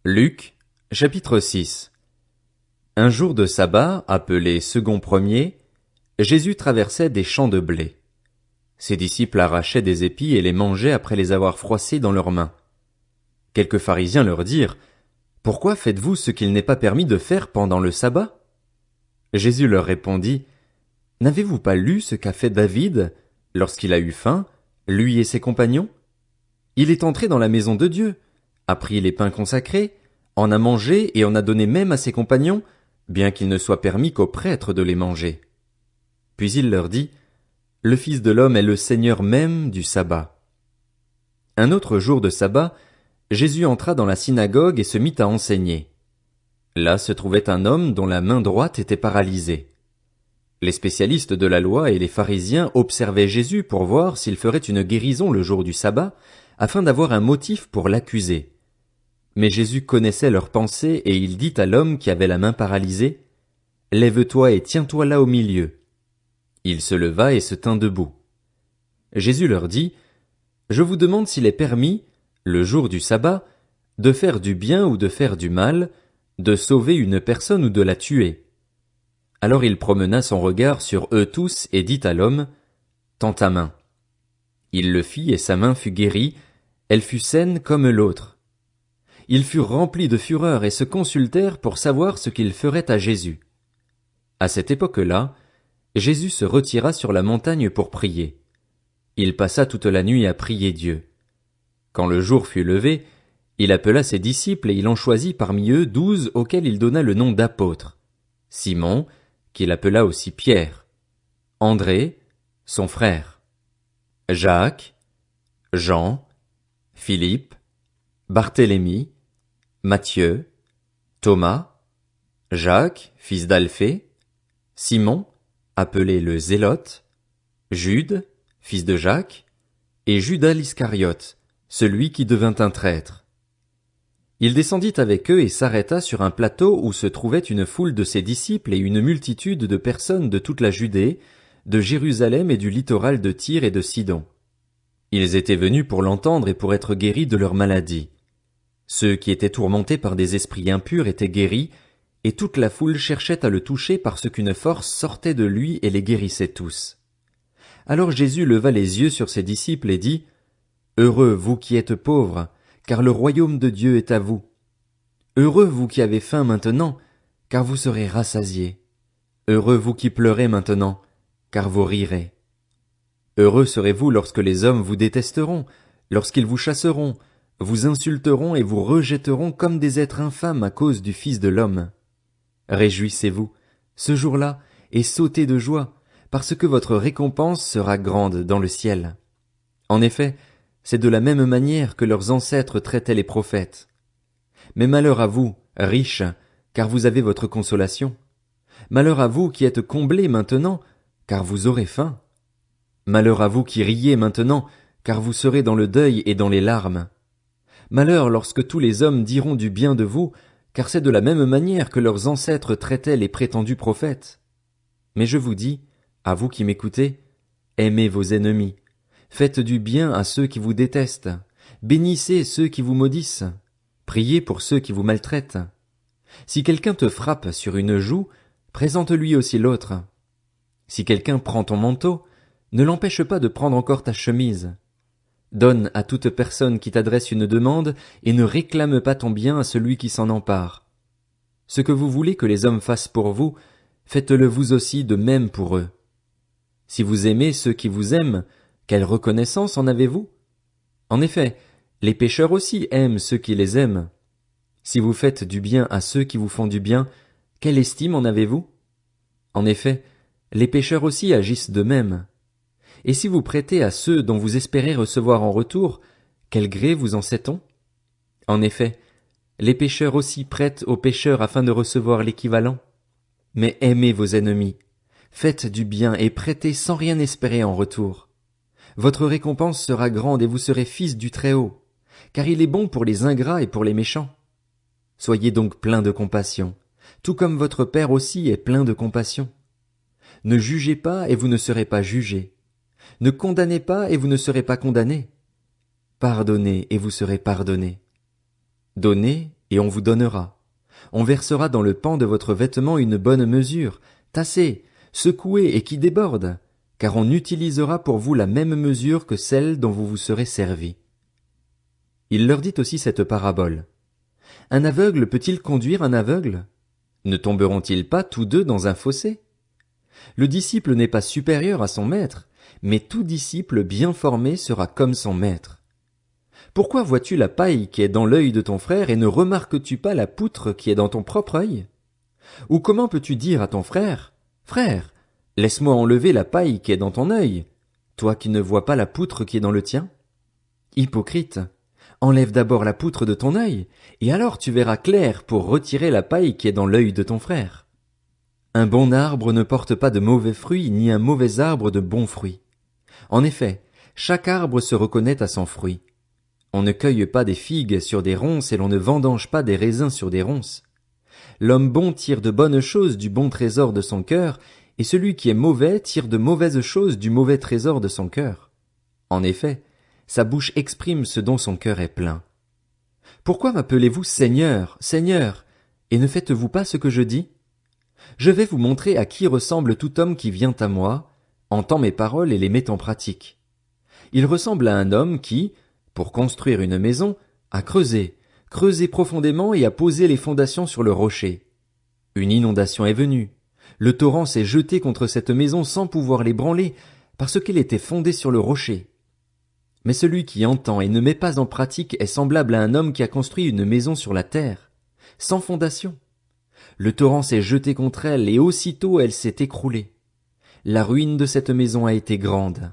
Luc, chapitre 6. Un jour de sabbat, appelé second premier, Jésus traversait des champs de blé. Ses disciples arrachaient des épis et les mangeaient après les avoir froissés dans leurs mains. Quelques pharisiens leur dirent: Pourquoi faites-vous ce qu'il n'est pas permis de faire pendant le sabbat? Jésus leur répondit: N'avez-vous pas lu ce qu'a fait David lorsqu'il a eu faim, lui et ses compagnons? Il est entré dans la maison de Dieu, a pris les pains consacrés, en a mangé et en a donné même à ses compagnons, bien qu'il ne soit permis qu'aux prêtres de les manger. Puis il leur dit: Le Fils de l'homme est le Seigneur même du sabbat. Un autre jour de sabbat, Jésus entra dans la synagogue et se mit à enseigner. Là se trouvait un homme dont la main droite était paralysée. Les spécialistes de la loi et les pharisiens observaient Jésus pour voir s'il ferait une guérison le jour du sabbat, afin d'avoir un motif pour l'accuser. Mais Jésus connaissait leurs pensées et il dit à l'homme qui avait la main paralysée: Lève-toi et tiens-toi là au milieu. Il se leva et se tint debout. Jésus leur dit: Je vous demande s'il est permis, le jour du sabbat, de faire du bien ou de faire du mal, de sauver une personne ou de la tuer. Alors il promena son regard sur eux tous et dit à l'homme: Tends ta main. Il le fit et sa main fut guérie, elle fut saine comme l'autre. Ils furent remplis de fureur et se consultèrent pour savoir ce qu'ils feraient à Jésus. À cette époque-là, Jésus se retira sur la montagne pour prier. Il passa toute la nuit à prier Dieu. Quand le jour fut levé, il appela ses disciples et il en choisit parmi eux 12 auxquels il donna le nom d'apôtres. Simon, qu'il appela aussi Pierre, André, son frère, Jacques, Jean, Philippe, Barthélemy, Matthieu, Thomas, Jacques, fils d'Alphée, Simon, appelé le Zélote, Jude, fils de Jacques, et Judas l'Iscariote, celui qui devint un traître. Il descendit avec eux et s'arrêta sur un plateau où se trouvait une foule de ses disciples et une multitude de personnes de toute la Judée, de Jérusalem et du littoral de Tyr et de Sidon. Ils étaient venus pour l'entendre et pour être guéris de leur maladie. Ceux qui étaient tourmentés par des esprits impurs étaient guéris, et toute la foule cherchait à le toucher parce qu'une force sortait de lui et les guérissait tous. Alors Jésus leva les yeux sur ses disciples et dit: Heureux vous qui êtes pauvres, car le royaume de Dieu est à vous. Heureux vous qui avez faim maintenant, car vous serez rassasiés. Heureux vous qui pleurez maintenant, car vous rirez. Heureux serez-vous lorsque les hommes vous détesteront, lorsqu'ils vous chasseront, vous insulteront et vous rejetteront comme des êtres infâmes à cause du Fils de l'homme. Réjouissez-vous, ce jour-là, et sautez de joie, parce que votre récompense sera grande dans le ciel. En effet, c'est de la même manière que leurs ancêtres traitaient les prophètes. Mais malheur à vous, riches, car vous avez votre consolation. Malheur à vous qui êtes comblés maintenant, car vous aurez faim. Malheur à vous qui riez maintenant, car vous serez dans le deuil et dans les larmes. Malheur lorsque tous les hommes diront du bien de vous, car c'est de la même manière que leurs ancêtres traitaient les prétendus prophètes. Mais je vous dis, à vous qui m'écoutez, aimez vos ennemis, faites du bien à ceux qui vous détestent, bénissez ceux qui vous maudissent, priez pour ceux qui vous maltraitent. Si quelqu'un te frappe sur une joue, présente-lui aussi l'autre. Si quelqu'un prend ton manteau, ne l'empêche pas de prendre encore ta chemise. Donne à toute personne qui t'adresse une demande et ne réclame pas ton bien à celui qui s'en empare. Ce que vous voulez que les hommes fassent pour vous, faites-le vous aussi de même pour eux. Si vous aimez ceux qui vous aiment, quelle reconnaissance en avez-vous? En effet, les pécheurs aussi aiment ceux qui les aiment. Si vous faites du bien à ceux qui vous font du bien, quelle estime en avez-vous? En effet, les pécheurs aussi agissent de même. Et si vous prêtez à ceux dont vous espérez recevoir en retour, quel gré vous en sait-on? En effet, les pécheurs aussi prêtent aux pécheurs afin de recevoir l'équivalent. Mais aimez vos ennemis, faites du bien et prêtez sans rien espérer en retour. Votre récompense sera grande et vous serez fils du Très-Haut, car il est bon pour les ingrats et pour les méchants. Soyez donc pleins de compassion, tout comme votre Père aussi est plein de compassion. Ne jugez pas et vous ne serez pas jugés. Ne condamnez pas et vous ne serez pas condamnés. Pardonnez et vous serez pardonnés. Donnez et on vous donnera. On versera dans le pan de votre vêtement une bonne mesure, tassée, secouée et qui déborde, car on utilisera pour vous la même mesure que celle dont vous vous serez servis. Il leur dit aussi cette parabole. Un aveugle peut-il conduire un aveugle? Ne tomberont-ils pas tous deux dans un fossé? Le disciple n'est pas supérieur à son maître, mais tout disciple bien formé sera comme son maître. Pourquoi vois-tu la paille qui est dans l'œil de ton frère et ne remarques-tu pas la poutre qui est dans ton propre œil? Ou comment peux-tu dire à ton frère, Frère, laisse-moi enlever la paille qui est dans ton œil, toi qui ne vois pas la poutre qui est dans le tien? Hypocrite, enlève d'abord la poutre de ton œil, et alors tu verras clair pour retirer la paille qui est dans l'œil de ton frère. Un bon arbre ne porte pas de mauvais fruits, ni un mauvais arbre de bons fruits. En effet, chaque arbre se reconnaît à son fruit. On ne cueille pas des figues sur des ronces et l'on ne vendange pas des raisins sur des ronces. L'homme bon tire de bonnes choses du bon trésor de son cœur, et celui qui est mauvais tire de mauvaises choses du mauvais trésor de son cœur. En effet, sa bouche exprime ce dont son cœur est plein. Pourquoi m'appelez-vous Seigneur, Seigneur, et ne faites-vous pas ce que je dis? Je vais vous montrer à qui ressemble tout homme qui vient à moi, entend mes paroles et les met en pratique. Il ressemble à un homme qui, pour construire une maison, a creusé profondément et a posé les fondations sur le rocher. Une inondation est venue. Le torrent s'est jeté contre cette maison sans pouvoir l'ébranler, parce qu'elle était fondée sur le rocher. Mais celui qui entend et ne met pas en pratique est semblable à un homme qui a construit une maison sur la terre, sans fondation. Le torrent s'est jeté contre elle et aussitôt elle s'est écroulée. La ruine de cette maison a été grande.